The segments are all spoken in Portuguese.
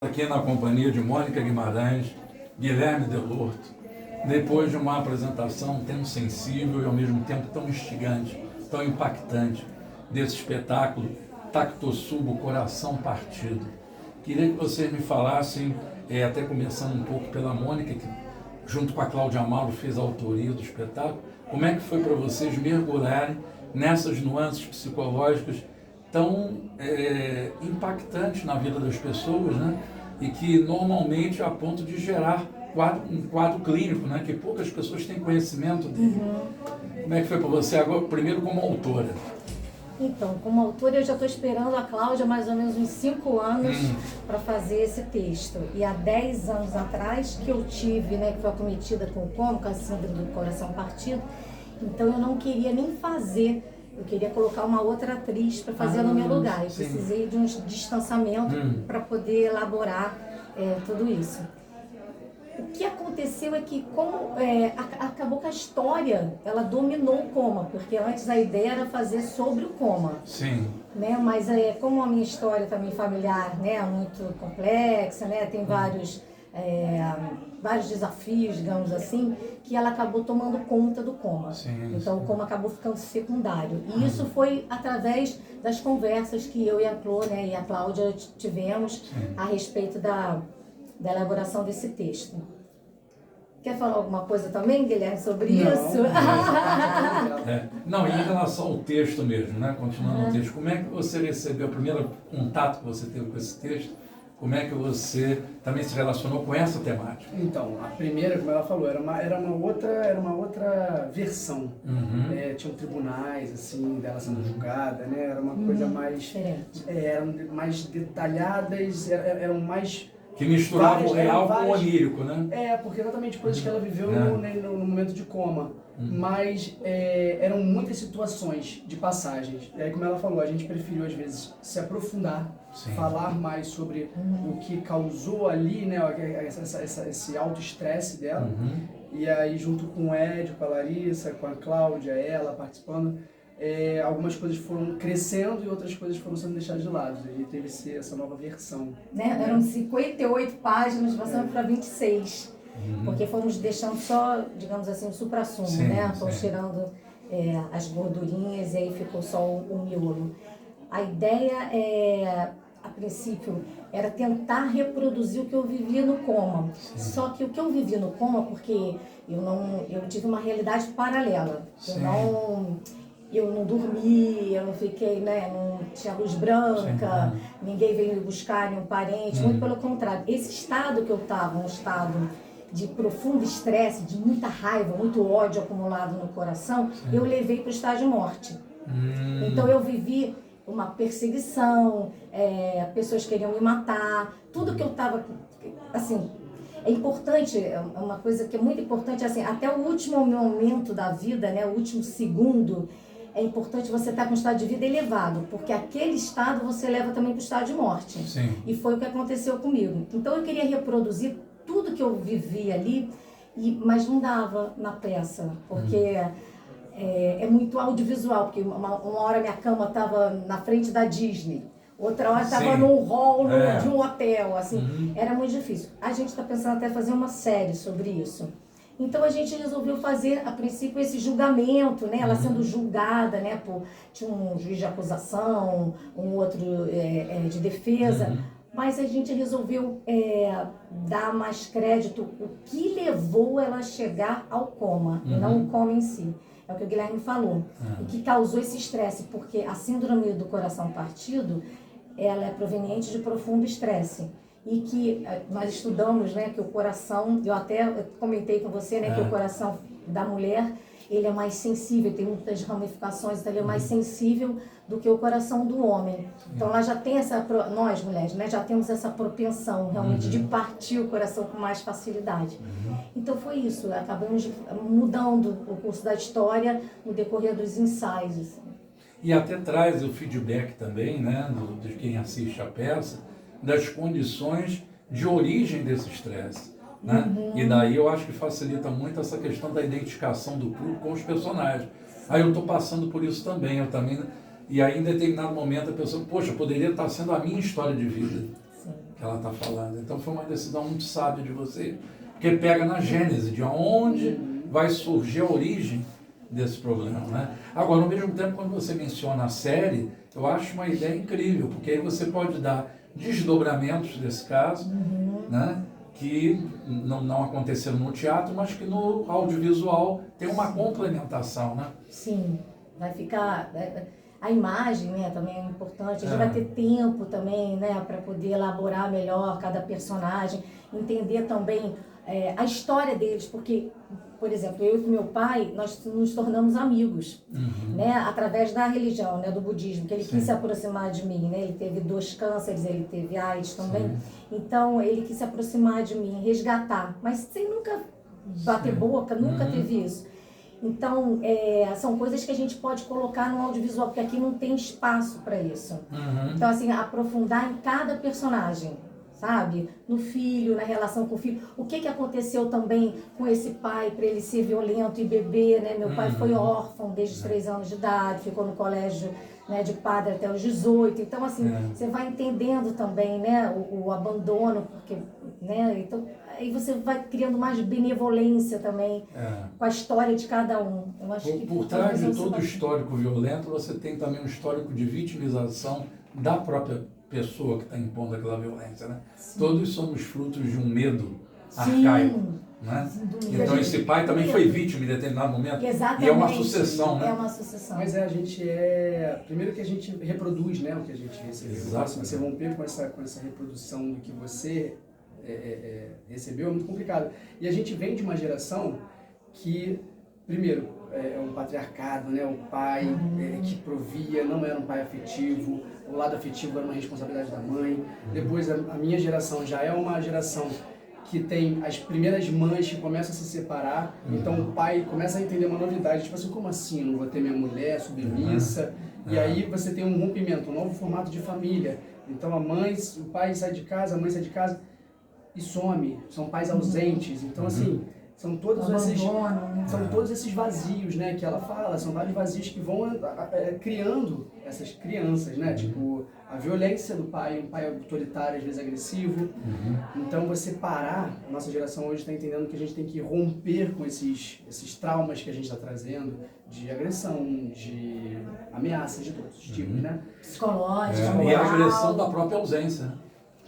Aqui na companhia de Mônica Guimarães, Guilherme Delorto, depois de uma apresentação tão sensível e ao mesmo tempo tão instigante, tão impactante desse espetáculo Tactosubo, Coração Partido. Queria que vocês me falassem, até começando um pouco pela Mônica, que junto com a Cláudia Amaro fez a autoria do espetáculo, como é que foi para vocês mergulharem nessas nuances psicológicas tão impactantes na vida das pessoas, né? E que normalmente é a ponto de gerar um quadro clínico, né? Que poucas pessoas têm conhecimento dele. Como é que foi para você agora, primeiro como autora? Então, como autora, eu já estou esperando a Cláudia mais ou menos uns 5 anos para fazer esse texto. E há 10 anos atrás que eu tive, né, que foi acometida com a síndrome do coração partido, então eu não queria nem fazer. Eu queria colocar uma outra atriz para fazer no meu lugar. Eu precisei de um distanciamento para poder elaborar tudo isso. O que aconteceu é que acabou que a história, ela dominou o coma, porque antes a ideia era fazer sobre o coma. Sim. Né? Mas como a minha história também familiar, né, é muito complexa, né, tem vários desafios, digamos assim, que ela acabou tomando conta do coma. Então o coma acabou ficando secundário. E isso foi através das conversas que eu e a Clô, né, e a Cláudia tivemos a respeito da elaboração desse texto. Quer falar alguma coisa também, Guilherme, sobre isso? Não, em relação ao texto mesmo, né? Continuando o texto, como é que você recebeu o primeiro contato que você teve com esse texto? Como é que você também se relacionou com essa temática? Então, a primeira, como ela falou, era uma outra versão. Tinham tribunais, assim, dela sendo julgada, né? Era uma coisa mais... eram mais detalhadas, eram mais... Que misturava o real com o onírico, né? Porque exatamente coisas que ela viveu no momento de coma. Mas eram muitas situações de passagens. E aí, como ela falou, a gente preferiu, às vezes, se aprofundar, falar mais sobre o que causou ali, né, esse auto-estresse dela. E aí, junto com o Ed, com a Larissa, com a Cláudia, ela participando, algumas coisas foram crescendo e outras coisas foram sendo deixadas de lado. E teve essa nova versão. Eram 58 páginas, passando para 26. Porque fomos deixando só, digamos assim, o suprassumo, né? Fomos tirando as gordurinhas e aí ficou só o miolo. A ideia, a princípio, era tentar reproduzir o que eu vivia no coma. Só que o que eu vivi no coma, porque eu tive uma realidade paralela. Eu não dormi, eu não fiquei, né, não tinha luz branca, ninguém veio me buscar, nenhum parente, muito pelo contrário. Esse estado que eu estava, um estado de profundo estresse, de muita raiva, muito ódio acumulado no coração, eu levei para o estado de morte. Então eu vivi uma perseguição, pessoas queriam me matar, tudo que eu estava, assim... É importante, uma coisa que é muito importante, assim, até o último momento da vida, né, o último segundo, é importante você estar com um estado de vida elevado, porque aquele estado você leva também para o estado de morte. E foi o que aconteceu comigo. Então eu queria reproduzir tudo que eu vivi ali, mas não dava na peça, porque é muito audiovisual, porque uma hora minha cama estava na frente da Disney, outra hora estava num hall de um hotel, assim, era muito difícil. A gente está pensando até fazer uma série sobre isso. Então a gente resolveu fazer, a princípio, esse julgamento, né? Ela sendo julgada, né? Tinha um juiz de acusação, um outro de defesa, mas a gente resolveu dar mais crédito o que levou ela a chegar ao coma, e não o coma em si. É o que o Guilherme falou, o que causou esse estresse, porque a síndrome do coração partido, ela é proveniente de profundo estresse. E que nós estudamos, né, que o coração, eu até comentei com você, né, que o coração da mulher, ele é mais sensível, tem muitas ramificações, então ele é mais sensível do que o coração do homem. Então ela já tem nós mulheres, né, já temos essa propensão realmente de partir o coração com mais facilidade. Então foi isso, acabamos mudando o curso da história no decorrer dos ensaios. Assim. E até traz o feedback também, né, de quem assiste a peça, das condições de origem desse estresse. Né? E daí eu acho que facilita muito essa questão da identificação do público com os personagens. Aí eu estou passando por isso também, e aí em determinado momento a pessoa, poxa, poderia estar sendo a minha história de vida. que ela está falando. Então foi uma decisão muito sábia de você, porque pega na gênese de onde vai surgir a origem desse problema, né? Agora, ao mesmo tempo, quando você menciona a série, eu acho uma ideia incrível, porque aí você pode dar desdobramentos desse caso, né? Que não aconteceram no teatro, mas que no audiovisual tem uma complementação, né? Sim, vai ficar... A imagem, né, também é importante. A gente vai ter tempo também, né, para poder elaborar melhor cada personagem, entender também a história deles, porque, por exemplo, eu e meu pai, nós nos tornamos amigos, né, através da religião, né, do budismo, que ele quis se aproximar de mim, né, ele teve 2 cânceres, ele teve AIDS também, então ele quis se aproximar de mim, resgatar, mas sem nunca bater boca, nunca teve isso. Então, são coisas que a gente pode colocar no audiovisual, porque aqui não tem espaço para isso. Então, assim, aprofundar em cada personagem, sabe? No filho, na relação com o filho. O que aconteceu também com esse pai, para ele ser violento e beber, né? Meu pai foi órfão desde os 3 anos de idade, ficou no colégio, né, de padre até os 18. Então, assim, você vai entendendo também, né, o abandono, porque, né, então... Aí você vai criando mais benevolência também com a história de cada um. Eu acho que por trás de todo histórico violento, você tem também um histórico de vitimização da própria pessoa que está impondo aquela violência, né? Todos somos frutos de um medo arcaico, né? Então esse pai também foi vítima em determinado momento. Exatamente. E é uma sucessão, né? É uma sucessão. Mas a gente primeiro que a gente reproduz, né, o que a gente recebeu. Então, se você romper com essa reprodução do que você recebeu, é muito complicado. E a gente vem de uma geração que, primeiro, é um patriarcado, né? O pai que provia, não era um pai afetivo, o lado afetivo era uma responsabilidade da mãe. Depois, a minha geração já é uma geração que tem as primeiras mães que começam a se separar, então o pai começa a entender uma novidade, tipo assim, como assim, eu não vou ter minha mulher submissa? E aí você tem um rompimento, um novo formato de família. Então o pai sai de casa, a mãe sai de casa, e some, são pais ausentes, então assim, são todos esses vazios, né, que ela fala, são vários vazios que vão criando essas crianças, né, tipo, a violência do pai, um pai autoritário, às vezes agressivo, então você parar, a nossa geração hoje está entendendo que a gente tem que romper com esses traumas que a gente está trazendo, de agressão, de ameaças de todos os tipos, né. Psicológica, e a agressão da própria ausência, né?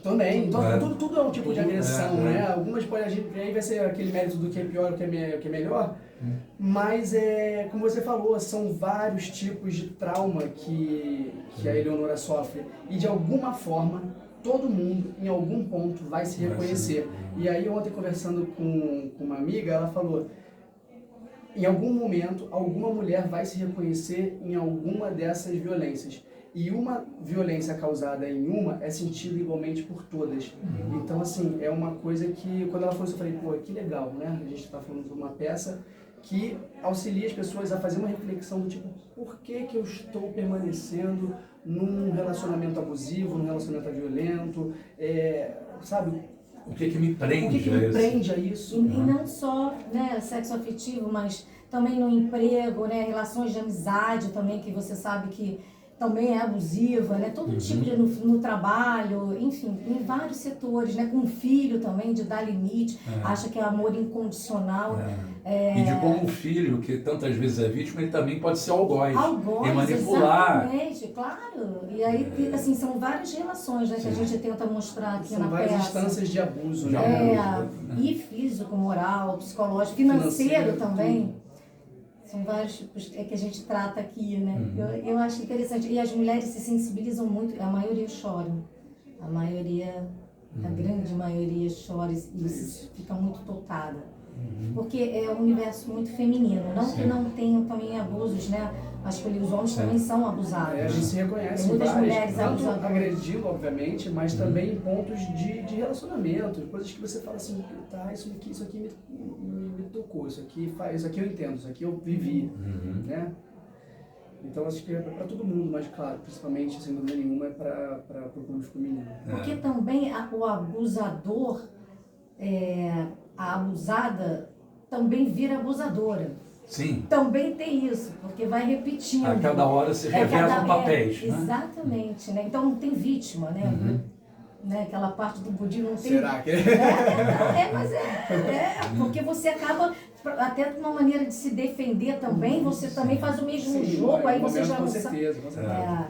Também, então, tudo é um tipo de agressão, né? Algumas aí vai ser aquele mérito do que é pior, o que é melhor, mas como você falou, são vários tipos de trauma que a Eleonora sofre e de alguma forma todo mundo em algum ponto vai se reconhecer. E aí ontem conversando com uma amiga, ela falou, em algum momento alguma mulher vai se reconhecer em alguma dessas violências. E uma violência causada em uma é sentida igualmente por todas. Então, assim, é uma coisa que, quando ela falou isso, eu falei, pô, que legal, né? A gente está falando de uma peça que auxilia as pessoas a fazer uma reflexão do tipo, por que eu estou permanecendo num relacionamento abusivo, num relacionamento violento, sabe? O que me prende, a isso? E não só, né, sexo afetivo, mas também no emprego, né, relações de amizade também, que você sabe que também é abusiva, né? Todo tipo de no trabalho, enfim, em vários setores, né? Com o filho também, de dar limite, acha que é amor incondicional. E de como o filho, que tantas vezes é vítima, ele também pode ser algoz e manipular. Exatamente, claro. E aí, assim, são várias relações, né, que a gente tenta mostrar aqui na peça. São várias instâncias de abuso, né? E físico, moral, psicológico, financeiro também. Tudo. São vários tipos que a gente trata aqui, né? Eu acho interessante. E as mulheres se sensibilizam muito, a maioria chora. A maioria, a grande maioria chora e fica muito tocada. Porque é um universo muito feminino. Não que não tenham também abusos, né? Acho que os homens também são abusados. A gente se reconhece. Tem muitas mulheres tanto abusadas. agredindo, obviamente, mas também em pontos de relacionamento. Coisas que você fala assim, tá, isso aqui me tocou, isso aqui eu entendo, isso aqui eu vivi, né? Então acho que é para todo mundo, mas claro, principalmente, sem dúvida nenhuma, é para o público feminino. Porque também o abusador, a abusada também vira abusadora. Sim. Também tem isso, porque vai repetindo. A cada hora se revelam papéis. Né? Exatamente, né? Então não tem vítima, né? né? Aquela parte do budismo não tem... Será que mas porque você acaba, até de uma maneira de se defender também, você também faz o mesmo jogo, aí você já não sabe. Com certeza.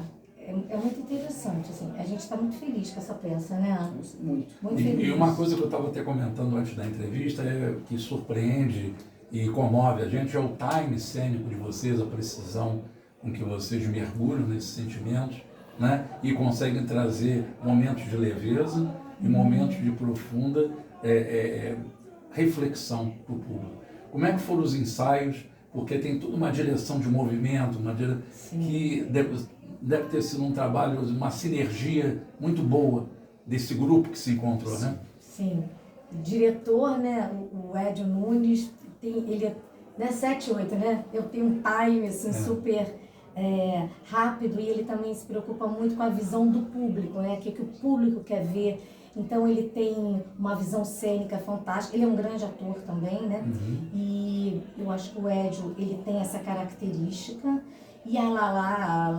É muito interessante, assim. A gente está muito feliz com essa peça, né? Muito. Muito feliz. E uma coisa que eu estava até comentando antes da entrevista, que surpreende e comove a gente, é o time cênico de vocês, a precisão com que vocês mergulham nesses sentimentos, né? E conseguem trazer momentos de leveza e momentos de profunda reflexão para o público. Como é que foram os ensaios? Porque tem toda uma direção de movimento, que deve ter sido um trabalho, uma sinergia muito boa desse grupo que se encontrou, né? Sim. O diretor, né, o Edio Nunes, ele é 7, 8, né? Eu tenho um time, assim, super rápido, e ele também se preocupa muito com a visão do público, né? O que o público quer ver. Então ele tem uma visão cênica fantástica. Ele é um grande ator também, né? E eu acho que o Edio, ele tem essa característica. E a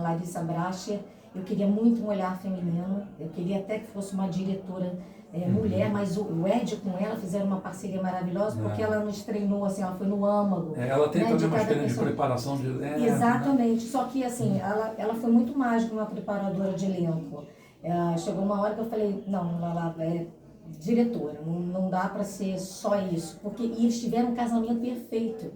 Larissa Bracher, eu queria muito um olhar feminino. Eu queria até que fosse uma diretora mulher, mas o Edio com ela fizeram uma parceria maravilhosa, porque ela nos treinou, assim, ela foi no âmago. Ela tem também uma experiência de preparação de elenco. Exatamente, só que assim, ela foi muito mais que uma preparadora de elenco. Chegou uma hora que eu falei, não, ela é diretora, não dá para ser só isso, porque eles tiveram um casamento perfeito.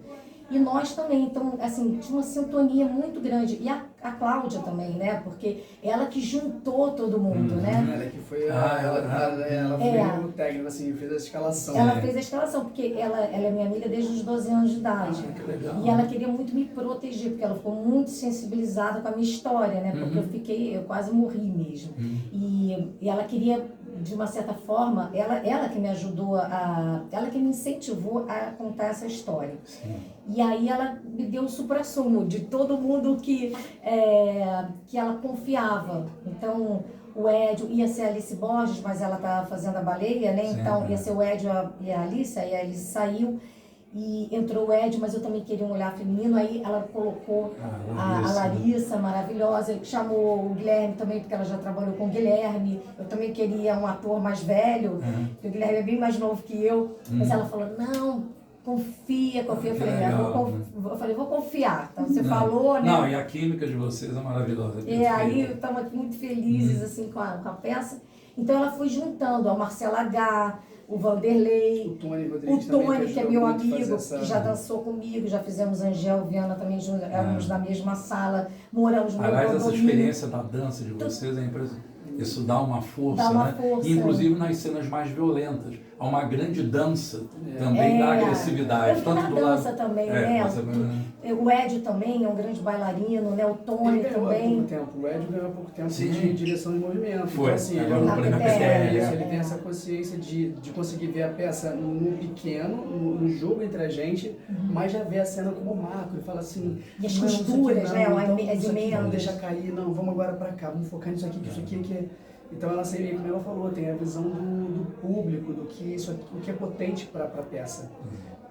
E nós também, então, assim, tinha uma sintonia muito grande. E a Cláudia também, né? Porque ela que juntou todo mundo, né? Ela que foi ela foi o técnico, assim, fez a escalação. Ela fez a escalação, porque ela é minha amiga desde os 12 anos de idade. Que legal. E ela queria muito me proteger, porque ela ficou muito sensibilizada com a minha história, né? Porque eu quase morri mesmo. E ela queria, de uma certa forma, ela que me ajudou ela que me incentivou a contar essa história. Sim. E aí ela me deu o suprassumo de todo mundo que ela confiava. Então, o Edio ia ser a Alice Borges, mas ela estava fazendo a baleia, né? Sim, então, ia ser o Edio e a Alice, aí a Alice saiu. E entrou o Edio, mas eu também queria um olhar feminino, aí ela colocou a Larissa, maravilhosa, chamou o Guilherme também, porque ela já trabalhou com o Guilherme. Eu também queria um ator mais velho, porque o Guilherme é bem mais novo que eu, mas ela falou, não, confia. Eu falei, vou confiar. Então você falou, né? Não, e a química de vocês é maravilhosa. Aí estamos muito felizes assim, com a peça. Então ela foi juntando a Marcela H., o Vanderlei, o Tony, que é meu amigo, que já dançou comigo, já fizemos Angel, Viana também, éramos na mesma sala, moramos no Aliás, essa condomínio. experiência da dança de vocês é impressionante. Isso dá uma força, dá uma né? Força. Inclusive nas cenas mais violentas. Há uma grande dança também da agressividade. Eu tanto do dança lado... também, né? O Edio também é um grande bailarino, né? O Tony também. O Edio ganhou há pouco tempo de direção de movimento. Foi. Então, assim, ele tem essa consciência de conseguir ver a peça no pequeno, no jogo entre a gente, mas já vê a cena como macro. Ele fala assim... E as costuras, né? As emendas. Não deixa cair, não, vamos agora pra cá, vamos focar nisso aqui, que isso aqui é... Então ela sempre, como ela falou, tem a visão do público, do que isso aqui, o que é potente para a peça.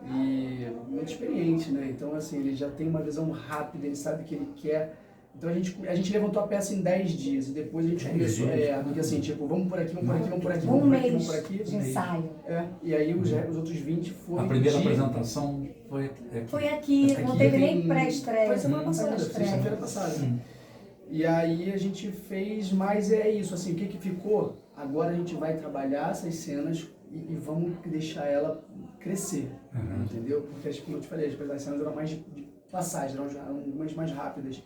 E muito experiente, né? Então assim, ele já tem uma visão rápida, ele sabe o que ele quer. Então a gente levantou a peça em 10 dias e depois a gente começou, porque assim, tipo, vamos por aqui, vamos por aqui, vamos por aqui, vamos por aqui, vamos por aqui. De ensaio. E aí os outros 20 foram. A primeira apresentação foi aqui. Foi aqui, não teve nem pré-estreia. Foi semana passada, sexta-feira passada. E aí a gente fez, mas é isso, assim, o que ficou? Agora a gente vai trabalhar essas cenas e vamos deixar ela crescer, entendeu? Porque, como eu te falei, as cenas eram mais de passagem, eram algumas mais rápidas.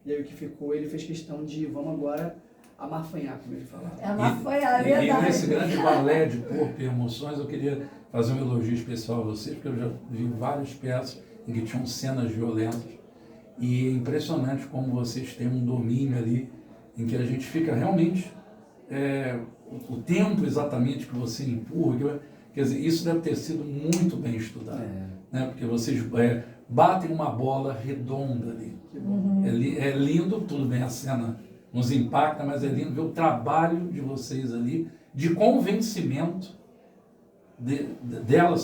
E aí o que ficou, ele fez questão de, vamos agora amafanhar, como ele falava. Amafanhar, é verdade. E nesse grande balé de corpo e emoções, eu queria fazer um elogio especial a vocês, porque eu já vi várias peças em que tinham cenas violentas. E é impressionante como vocês têm um domínio ali, em que a gente fica realmente, o tempo exatamente que você empurra, quer dizer, isso deve ter sido muito bem estudado, né? Porque vocês batem uma bola redonda ali. É lindo, tudo bem, a cena nos impacta, mas é lindo ver o trabalho de vocês ali, de convencimento dela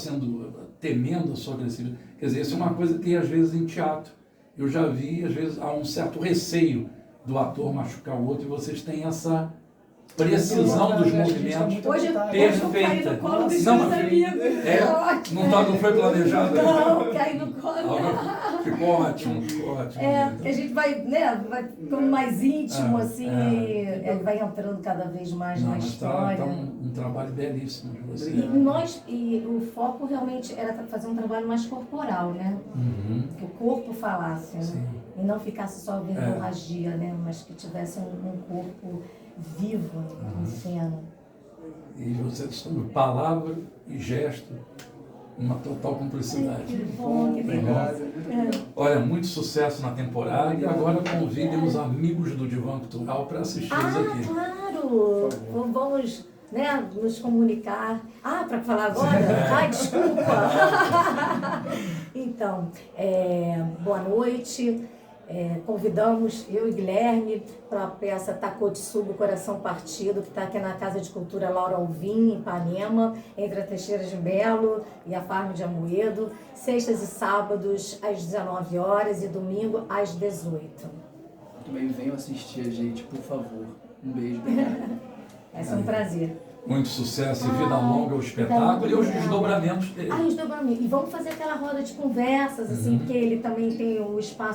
temendo a sua agressividade. Quer dizer, isso é uma coisa que às vezes em teatro, eu já vi, às vezes, há um certo receio do ator machucar o outro e vocês têm precisão dos movimentos. Hoje eu perfeita. caí no colo dos Não, meus amigos. não foi planejado? Não, caí no colo. Ficou ótimo, ficou ótimo. Porque a gente vai ficando mais íntimo, assim, ele vai entrando cada vez mais na história. Tá um trabalho belíssimo de você. E o foco realmente era fazer um trabalho mais corporal, né? Que o corpo falasse, né? E não ficasse só verborragia, né? Mas que tivesse um corpo vivo em cena. E vocês estão palavra e gesto, uma total cumplicidade. Que bom, que legal. Olha, muito sucesso na temporada e agora convidem os amigos do Divã Cultural para assistir isso aqui. Claro! Vamos nos comunicar. Para falar agora? Desculpa! Então, boa noite. Convidamos eu e Guilherme para a peça Takotsubo, Coração Partido, que está aqui na Casa de Cultura Laura Alvim, em Ipanema, entre a Teixeira de Melo e a Farm de Amoedo, sextas e sábados às 19 horas e domingo às 18. Também venham assistir a gente, por favor. Um beijo. Obrigado. Vai ser um prazer. Muito sucesso e vida longa ao espetáculo e os desdobramentos dele. Os desdobramentos. E vamos fazer aquela roda de conversas, assim, porque ele também tem o espaço